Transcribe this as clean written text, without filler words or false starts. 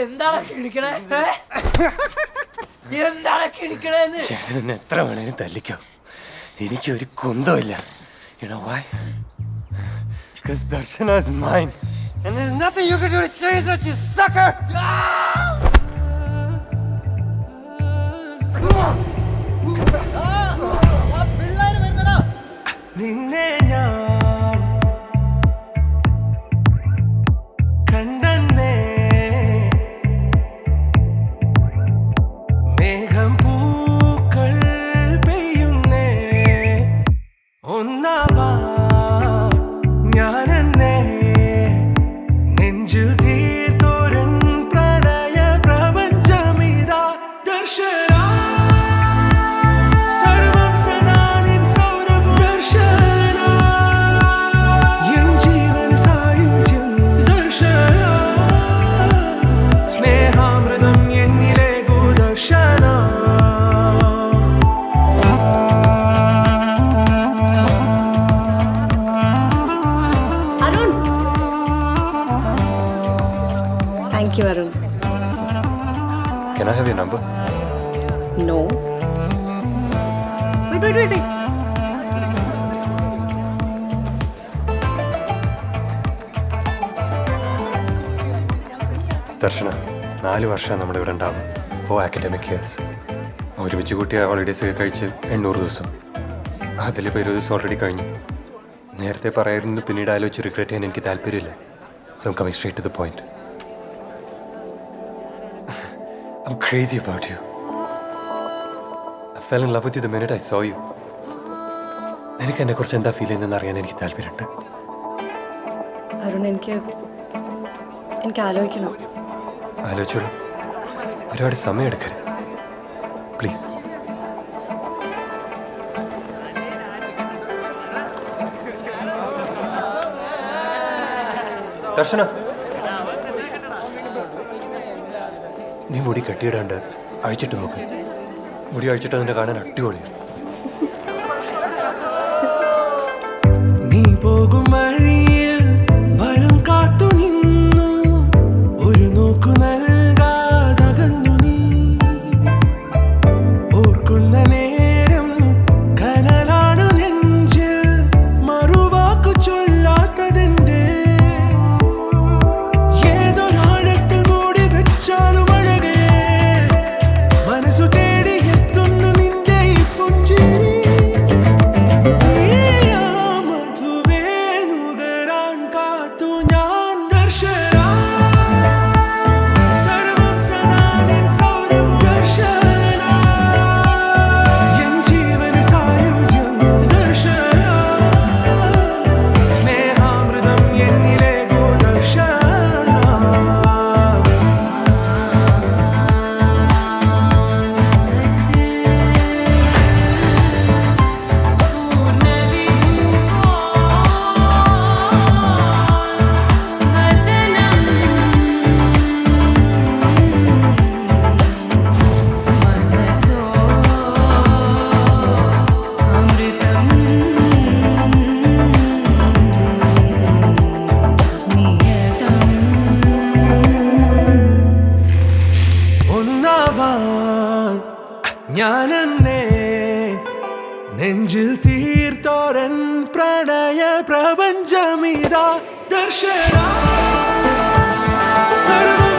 എന്താണ് കിണിക്കണേ? എന്താണ് കിണിക്കണേന്ന്? ചേട്ടൻ എത്ര വേണേലും തല്ലിക്കോ, എനിക്കൊരു കുന്തമില്ല. You know why? Because Darshana is mine. And there's nothing you can do to change that, you sucker! നിന്നെ ഞാൻ കണ്ടന്നേ, മേഘം പൂക്കൾ പെയ്യുന്നേ, ഒന്നാവാ ഞാനെന്നേ, നെഞ്ചിൽ തീർത്തോരൻ പ്രണയ പ്രപഞ്ചമിതാ ദർശന. Thank you, Arun. Can I have your number? No. Wait. ദർശന, 4 വർഷം നമ്മുടെ ഇവിടെ ഉണ്ടാവും. 4 അക്കാഡമിക് ഇയേഴ്സ്. ഒരുമിച്ച് കൂട്ടിയ ഹോളിഡേസ് ഒക്കെ കഴിച്ച് 800 ദിവസം. അതിലിപ്പോൾ 20 ദിവസം ഓൾറെഡി കഴിഞ്ഞു. നേരത്തെ പറയായിരുന്നു, പിന്നീട് ആലോചിച്ച് റിഗ്രറ്റ് ചെയ്യാൻ എനിക്ക് താല്പര്യമില്ല. So I'm coming straight to the point. I'm crazy about you. I fell in love with you the minute I saw you. എനിക്ക് എന്നെ കുറിച്ച് എന്താ ഫീൽ ചെയ്യുന്നതെന്ന് അറിയാൻ എനിക്ക് താല്പര്യമുണ്ട്. അരുൺ, എനിക്ക് ആലോചിക്കണം. ആലോചിച്ചോളൂ, ഒരുപാട് സമയം എടുക്കരുത് പ്ലീസ്. ദർശന, നീ മുടി കെട്ടിയിടാണ്ട് അഴിച്ചിട്ട് നോക്ക്. മുടി അഴിച്ചിട്ട് അതിനെ കാണാൻ അടിപൊളിയാണ്. നീ പോകും വഴിയിൽ വനം കാത്തു നിന്നു, ഒരു നോക്കു നൽകാതകന്നു നീ. ഓർക്കുന്ന നേരം കനലാണു നെഞ്ചിൽ, മറുവാക്കു ചൊല്ലാത്തതെന്റെ. ഏതൊരാഴത്തിൽ മൂടി വെച്ചാലും ഞാനെന്നേ, നെഞ്ചിൽ തീർത്തോരൻ പ്രണയ പ്രപഞ്ചമിതാ ദർശന. സർവം